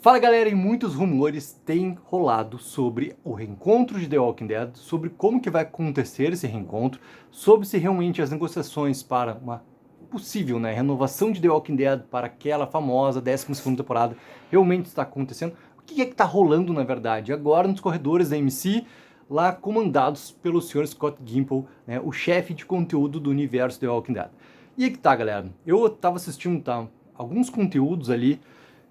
Fala galera, e muitos rumores têm rolado sobre o reencontro de The Walking Dead, sobre como que vai acontecer esse reencontro, sobre se realmente as negociações para uma possível renovação de The Walking Dead para aquela famosa 12ª temporada realmente está acontecendo. O que é que está rolando na verdade agora nos corredores da AMC, lá comandados pelo Sr. Scott Gimple, o chefe de conteúdo do universo The Walking Dead. E aí que tá galera, eu estava assistindo alguns conteúdos ali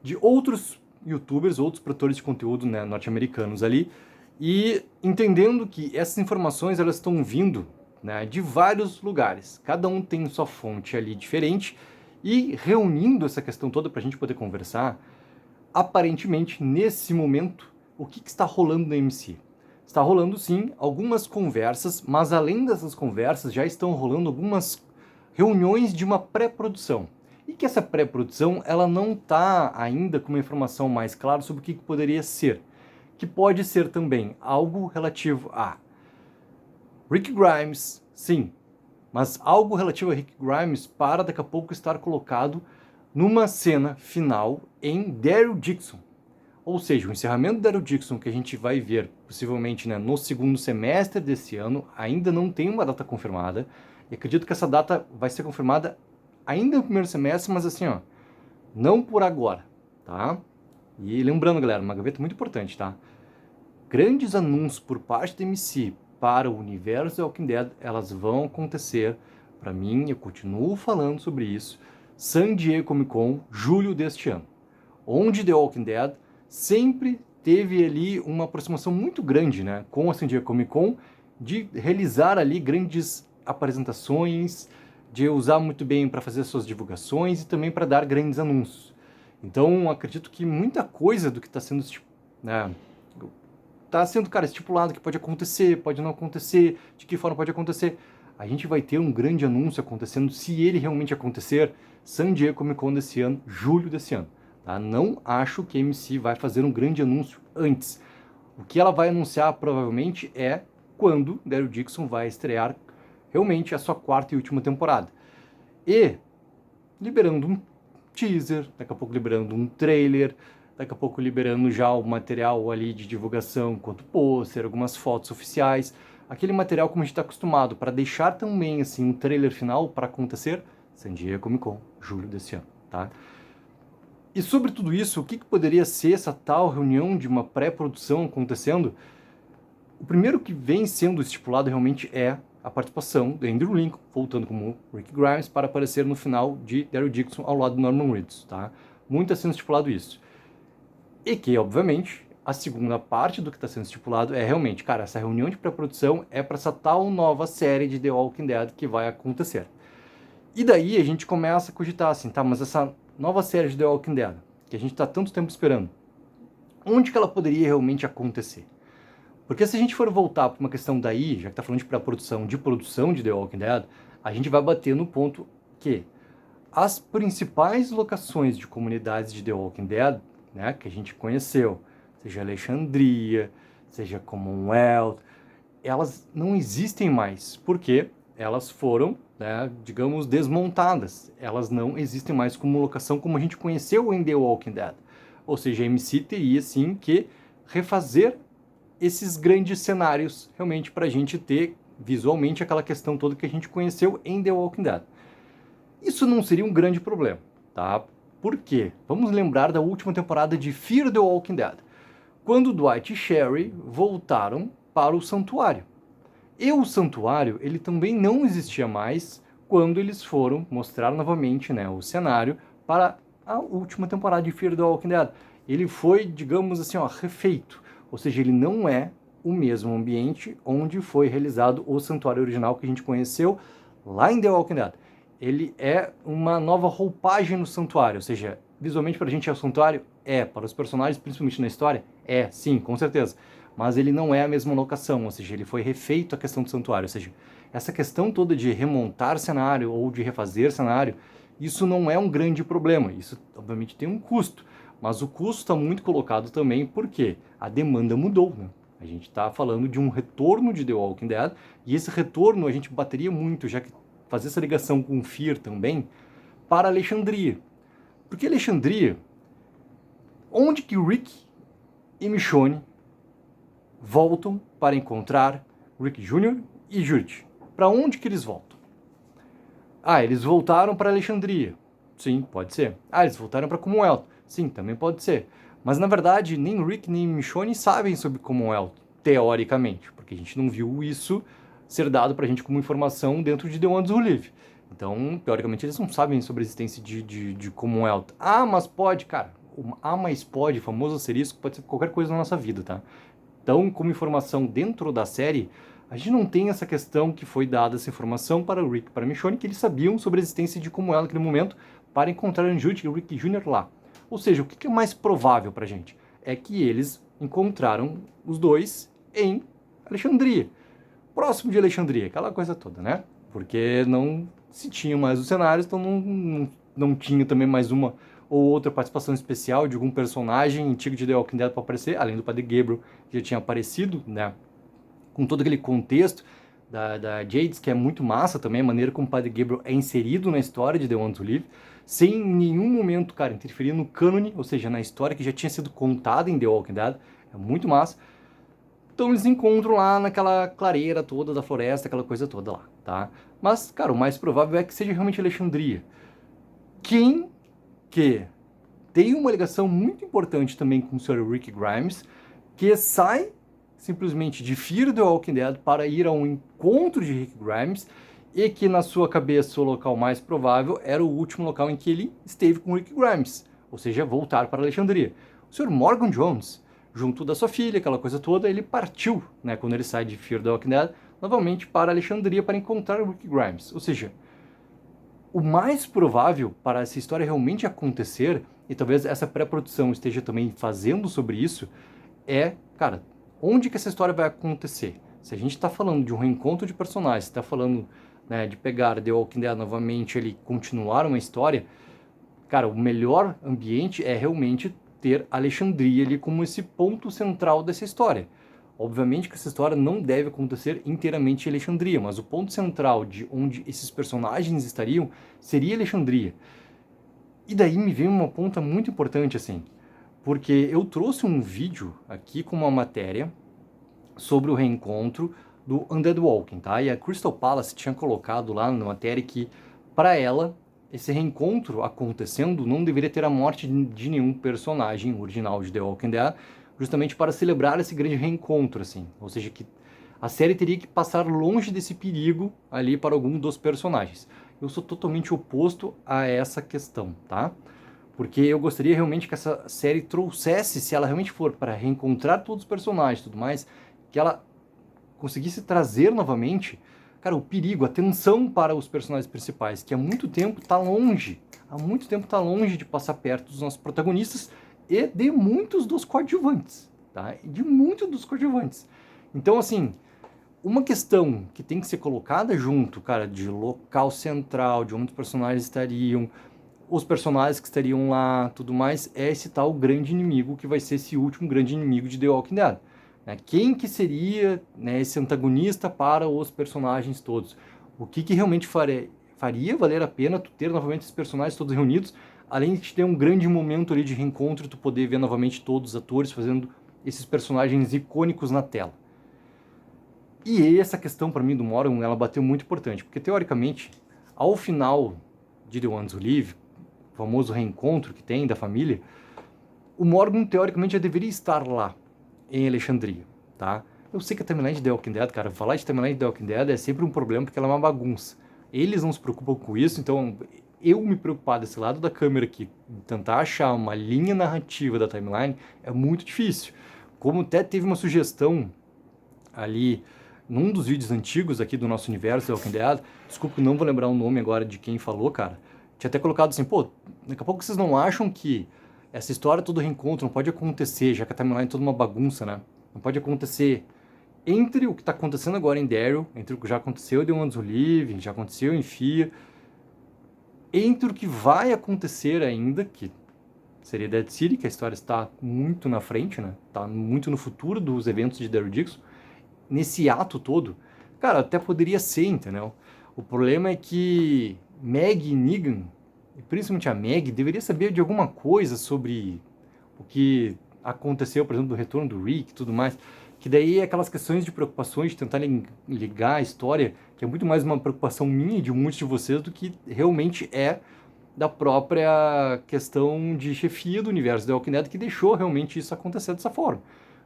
de outros youtubers, outros produtores de conteúdo norte-americanos ali, e entendendo que essas informações elas estão vindo de vários lugares, cada um tem sua fonte ali diferente, e reunindo essa questão toda para a gente poder conversar, aparentemente nesse momento, o que está rolando na AMC? Está rolando sim algumas conversas, mas além dessas conversas já estão rolando algumas reuniões de uma pré-produção. E que essa pré-produção ela não está ainda com uma informação mais clara sobre o que poderia ser. Que pode ser também algo relativo a Rick Grimes, sim, mas algo relativo a Rick Grimes para daqui a pouco estar colocado numa cena final em Daryl Dixon. Ou seja, o encerramento do Daryl Dixon que a gente vai ver possivelmente no segundo semestre desse ano, ainda não tem uma data confirmada, e acredito que essa data vai ser confirmada ainda no primeiro semestre, mas assim, não por agora, tá? E lembrando, galera, uma gaveta muito importante, tá? Grandes anúncios por parte da MC para o universo The Walking Dead, elas vão acontecer. Para mim, eu continuo falando sobre isso. San Diego Comic Con, julho deste ano, onde The Walking Dead sempre teve ali uma aproximação muito grande, com a San Diego Comic Con, de realizar ali grandes apresentações, de usar muito bem para fazer suas divulgações e também para dar grandes anúncios. Então, acredito que muita coisa do que está sendo estipulado que pode acontecer, pode não acontecer, de que forma pode acontecer. A gente vai ter um grande anúncio acontecendo, se ele realmente acontecer, San Diego Comic Con desse ano, julho desse ano. Tá? Não acho que a AMC vai fazer um grande anúncio antes. O que ela vai anunciar provavelmente é quando Daryl Dixon vai estrear realmente a sua quarta e última temporada. E liberando um teaser, daqui a pouco liberando um trailer, daqui a pouco liberando já o material ali de divulgação, quanto pôster, algumas fotos oficiais, aquele material como a gente está acostumado, para deixar também assim um trailer final para acontecer, San Diego Comic Con, julho desse ano, tá? E sobre tudo isso, o que poderia ser essa tal reunião de uma pré-produção acontecendo? O primeiro que vem sendo estipulado realmente é a participação de Andrew Lincoln, voltando como Rick Grimes, para aparecer no final de Daryl Dixon ao lado do Norman Reedus, tá? Muito está sendo estipulado isso. E que, obviamente, a segunda parte do que está sendo estipulado é realmente, cara, essa reunião de pré-produção é para essa tal nova série de The Walking Dead que vai acontecer. E daí a gente começa a cogitar assim, tá, mas essa nova série de The Walking Dead, que a gente está tanto tempo esperando, onde que ela poderia realmente acontecer? Porque se a gente for voltar para uma questão daí, já que está falando de pré-produção, de produção de The Walking Dead, a gente vai bater no ponto que as principais locações de comunidades de The Walking Dead, que a gente conheceu, seja Alexandria, seja Commonwealth, elas não existem mais, porque elas foram, digamos, desmontadas. Elas não existem mais como locação como a gente conheceu em The Walking Dead. Ou seja, a AMC teria sim que refazer esses grandes cenários realmente para a gente ter visualmente aquela questão toda que a gente conheceu em The Walking Dead. Isso não seria um grande problema, tá? Por quê? Vamos lembrar da última temporada de Fear the Walking Dead, quando Dwight e Sherry voltaram para o santuário. E o santuário, ele também não existia mais quando eles foram mostrar novamente o cenário para a última temporada de Fear the Walking Dead. Ele foi, digamos assim, refeito. Ou seja, ele não é o mesmo ambiente onde foi realizado o santuário original que a gente conheceu lá em The Walking Dead. Ele é uma nova roupagem no santuário, ou seja, visualmente para a gente é o santuário? É. Para os personagens, principalmente na história? É, sim, com certeza. Mas ele não é a mesma locação, ou seja, ele foi refeito a questão do santuário. Ou seja, essa questão toda de remontar cenário ou de refazer cenário, isso não é um grande problema. Isso, obviamente, tem um custo. Mas o custo está muito colocado também porque a demanda mudou, A gente está falando de um retorno de The Walking Dead, e esse retorno a gente bateria muito, já que fazer essa ligação com Fear também, para Alexandria. Porque Alexandria onde que Rick e Michonne voltam para encontrar Rick Jr. e Judith? Para onde que eles voltam? Ah, eles voltaram para Alexandria. Sim, pode ser. Ah, eles voltaram para Commonwealth. Sim, também pode ser. Mas, na verdade, nem Rick nem Michonne sabem sobre Commonwealth, teoricamente, porque a gente não viu isso ser dado pra gente como informação dentro de The Ones Who Live. Então, teoricamente, eles não sabem sobre a existência de Commonwealth. Ah, mas pode, cara. Mas pode, famoso asterisco, pode ser qualquer coisa na nossa vida, tá? Então, como informação dentro da série, a gente não tem essa questão que foi dada essa informação para o Rick e para a Michonne, que eles sabiam sobre a existência de Commonwealth naquele momento, para encontrar a Judith e o Rick Jr. lá. Ou seja, o que é mais provável pra gente? É que eles encontraram os dois em Alexandria. Próximo de Alexandria, aquela coisa toda, né? Porque não se tinha mais os cenários, então não tinha também mais uma ou outra participação especial de algum personagem antigo de The Walking Dead para aparecer, além do Padre Gabriel, que já tinha aparecido, né? Com todo aquele contexto da Jades, que é muito massa também, a maneira como o Padre Gabriel é inserido na história de The One to Live, sem em nenhum momento, cara, interferir no cânone, ou seja, na história que já tinha sido contada em The Walking Dead, é muito massa. Então eles encontram lá naquela clareira toda da floresta, aquela coisa toda lá, tá? Mas, cara, o mais provável é que seja realmente Alexandria. Quem que tem uma ligação muito importante também com o Sr. Rick Grimes, que sai simplesmente de Fear the Walking Dead para ir a um encontro de Rick Grimes, e que na sua cabeça o local mais provável era o último local em que ele esteve com Rick Grimes, ou seja, voltar para Alexandria. O Sr. Morgan Jones, junto da sua filha, aquela coisa toda, ele partiu, né, quando ele sai de Fear the Walking Dead, novamente para Alexandria para encontrar Rick Grimes. Ou seja, o mais provável para essa história realmente acontecer, e talvez essa pré-produção esteja também fazendo sobre isso, é, cara, onde que essa história vai acontecer? Se a gente está falando de um reencontro de personagens, está falando, né, de pegar The Walking Dead novamente, ele continuar uma história, cara, o melhor ambiente é realmente ter Alexandria ali como esse ponto central dessa história. Obviamente que essa história não deve acontecer inteiramente em Alexandria, mas o ponto central de onde esses personagens estariam seria Alexandria. E daí me vem uma ponta muito importante, assim, porque eu trouxe um vídeo aqui com uma matéria sobre o reencontro do Undead Walking, tá? E a Crystal Palace tinha colocado lá na matéria que, para ela, esse reencontro acontecendo não deveria ter a morte de nenhum personagem original de The Walking Dead, justamente para celebrar esse grande reencontro, assim. Ou seja, que a série teria que passar longe desse perigo ali para algum dos personagens. Eu sou totalmente oposto a essa questão, tá? Porque eu gostaria realmente que essa série trouxesse, se ela realmente for para reencontrar todos os personagens e tudo mais, que ela conseguisse trazer novamente, cara, o perigo, a tensão para os personagens principais, que há muito tempo está longe de passar perto dos nossos protagonistas e de muitos dos coadjuvantes, tá? E de muitos dos coadjuvantes. Então, assim, uma questão que tem que ser colocada junto, cara, de local central, de onde os personagens estariam, os personagens que estariam lá, tudo mais, é esse tal grande inimigo que vai ser esse último grande inimigo de The Walking Dead. Quem que seria, né, esse antagonista para os personagens todos? O que realmente faria valer a pena tu ter novamente esses personagens todos reunidos, além de te ter um grande momento ali de reencontro e tu poder ver novamente todos os atores fazendo esses personagens icônicos na tela. E essa questão para mim do Morgan, ela bateu muito importante, porque teoricamente, ao final de The Ones Who Live, o famoso reencontro que tem da família, o Morgan teoricamente já deveria estar lá em Alexandria, tá? Eu sei que a timeline de The Walking Dead, cara, falar de timeline de The Walking Dead é sempre um problema porque ela é uma bagunça. Eles não se preocupam com isso, então eu me preocupar desse lado da câmera aqui, tentar achar uma linha narrativa da timeline é muito difícil. Como até teve uma sugestão ali num dos vídeos antigos aqui do nosso universo The Walking Dead, desculpa que não vou lembrar o nome agora de quem falou, cara, tinha até colocado assim, pô, daqui a pouco vocês não acham que essa história todo reencontro não pode acontecer, já que a timeline é toda uma bagunça, né? Não pode acontecer entre o que está acontecendo agora em Daryl, entre o que já aconteceu em The Ones Who Live, já aconteceu em Fear, entre o que vai acontecer ainda, que seria Dead City, que a história está muito na frente, né? Está muito no futuro dos eventos de Daryl Dixon. Nesse ato todo, cara, até poderia ser, entendeu? O problema é que Meg e Negan, e principalmente a Meg, deveria saber de alguma coisa sobre o que aconteceu, por exemplo, do retorno do Rick e tudo mais, que daí é aquelas questões de preocupações de tentar ligar a história, que é muito mais uma preocupação minha e de muitos de vocês do que realmente é da própria questão de chefia do universo The Walking Dead, que deixou realmente isso acontecer dessa forma.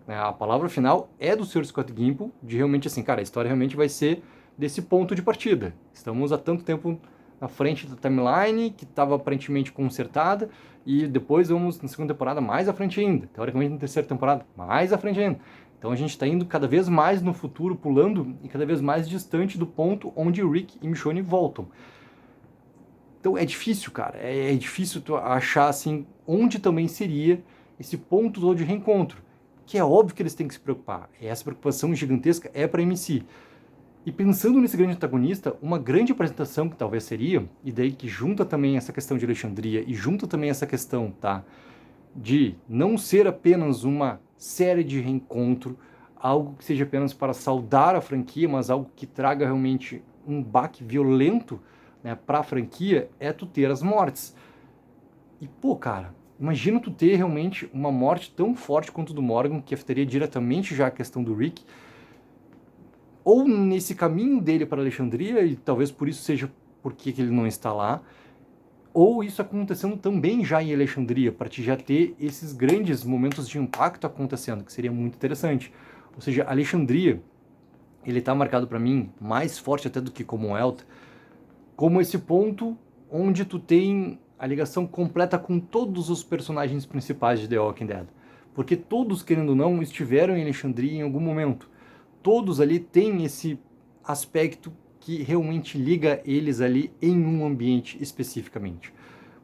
A palavra final é do Sr. Scott Gimple, de realmente assim, cara, a história realmente vai ser desse ponto de partida. Estamos há tanto tempo na frente da timeline, que estava aparentemente consertada, e depois vamos na segunda temporada mais à frente ainda, teoricamente na terceira temporada mais à frente ainda. Então a gente está indo cada vez mais no futuro, pulando, e cada vez mais distante do ponto onde Rick e Michonne voltam. Então é difícil, cara, é difícil tu achar assim onde também seria esse ponto de reencontro, que é óbvio que eles têm que se preocupar. Essa preocupação gigantesca é para MC. E pensando nesse grande antagonista, uma grande apresentação que talvez seria, e daí que junta também essa questão de Alexandria e junta também essa questão, tá, de não ser apenas uma série de reencontro, algo que seja apenas para saudar a franquia, mas algo que traga realmente um baque violento, né, para a franquia, é tu ter as mortes. E, pô, cara, imagina tu ter realmente uma morte tão forte quanto do Morgan, que afetaria diretamente já a questão do Rick, ou nesse caminho dele para Alexandria, e talvez por isso seja porque ele não está lá, ou isso acontecendo também já em Alexandria, para te já ter esses grandes momentos de impacto acontecendo, que seria muito interessante. Ou seja, Alexandria, ele está marcado para mim, mais forte até do que Commonwealth, como esse ponto onde tu tem a ligação completa com todos os personagens principais de The Walking Dead. Porque todos, querendo ou não, estiveram em Alexandria em algum momento. Todos ali têm esse aspecto que realmente liga eles ali em um ambiente especificamente.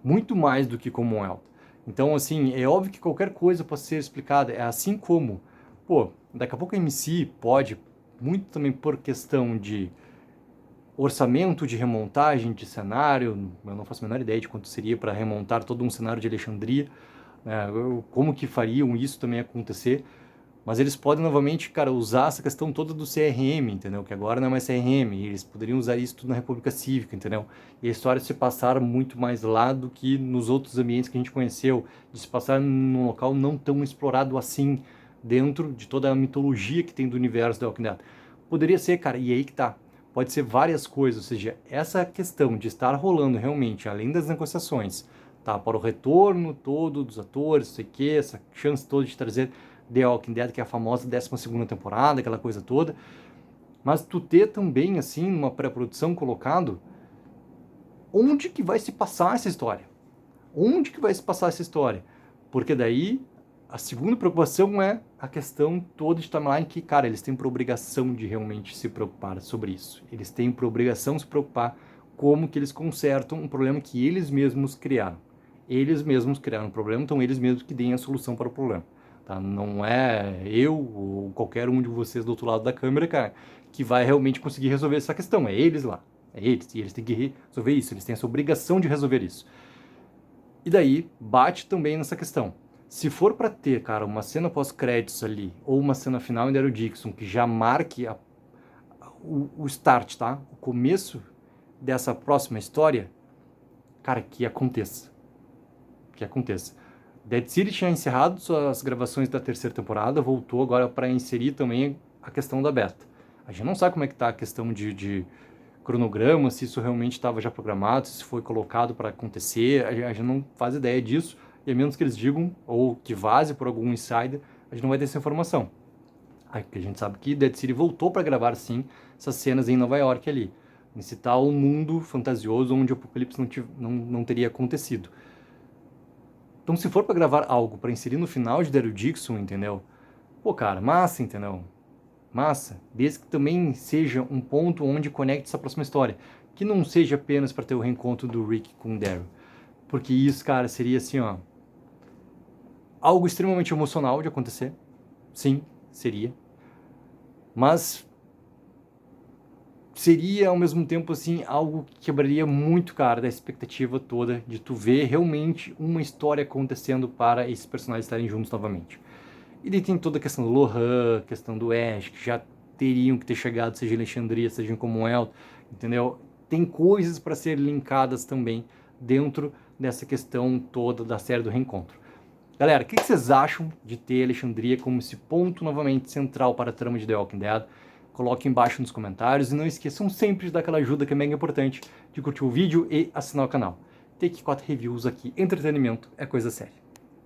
Muito mais do que Commonwealth. Então, assim, é óbvio que qualquer coisa pode ser explicada. É assim como, pô, daqui a pouco a MC pode, muito também por questão de orçamento de remontagem de cenário, eu não faço a menor ideia de quanto seria para remontar todo um cenário de Alexandria, né, como que fariam isso também acontecer, mas eles podem novamente, cara, usar essa questão toda do CRM, entendeu? Que agora não é mais CRM, eles poderiam usar isso tudo na República Cívica, entendeu? E a história se passar muito mais lá do que nos outros ambientes que a gente conheceu, de se passar num local não tão explorado assim, dentro de toda a mitologia que tem do universo da Walking Dead. Poderia ser, cara, e aí que tá. Pode ser várias coisas, ou seja, essa questão de estar rolando realmente, além das negociações, tá, para o retorno todo dos atores, sei que, essa chance toda de trazer The Walking Dead, que é a famosa 12ª temporada, aquela coisa toda, mas tu ter também, assim, uma pré-produção colocado, onde que vai se passar essa história? Onde que vai se passar essa história? Porque daí, a segunda preocupação é a questão toda de timeline que, cara, eles têm por obrigação de realmente se preocupar sobre isso. Eles têm por obrigação de se preocupar como que eles consertam um problema que eles mesmos criaram. Eles mesmos criaram um problema, então eles mesmos que deem a solução para o problema. Tá? Não é eu ou qualquer um de vocês do outro lado da câmera, cara, que vai realmente conseguir resolver essa questão. É eles lá. É eles. E eles têm que resolver isso. Eles têm essa obrigação de resolver isso. E daí, bate também nessa questão. Se for para ter, cara, uma cena pós-créditos ali, ou uma cena final em Daryl Dixon, que já marque o start, tá? O começo dessa próxima história, cara, que aconteça. Que aconteça. Dead City tinha encerrado suas gravações da terceira temporada, voltou agora para inserir também a questão da beta. A gente não sabe como é que tá a questão de cronograma, se isso realmente estava já programado, se foi colocado para acontecer, a gente não faz ideia disso, e a menos que eles digam, ou que vaze por algum insider, a gente não vai ter essa informação. Aí, porque a gente sabe que Dead City voltou para gravar, sim, essas cenas em Nova York ali, nesse tal mundo fantasioso onde o apocalipse não teria acontecido. Então, se for para gravar algo para inserir no final de Daryl Dixon, entendeu? Pô, cara, massa, entendeu? Massa. Desde que também seja um ponto onde conecte essa próxima história. Que não seja apenas para ter o reencontro do Rick com o Daryl. Porque isso, cara, seria assim, ó. Algo extremamente emocional de acontecer. Sim, seria. Mas seria ao mesmo tempo assim algo que quebraria muito, cara, da expectativa toda de tu ver realmente uma história acontecendo para esses personagens estarem juntos novamente. E daí tem toda a questão do Lohan, questão do Ash, que já teriam que ter chegado, seja em Alexandria, seja em Commonwealth, entendeu? Tem coisas para ser linkadas também dentro dessa questão toda da série do reencontro. Galera, o que vocês acham de ter Alexandria como esse ponto novamente central para a trama de The Walking Dead? Coloque embaixo nos comentários e não esqueçam sempre de dar aquela ajuda que é mega importante, de curtir o vídeo e assinar o canal. Take 4 Reviews aqui, entretenimento é coisa séria.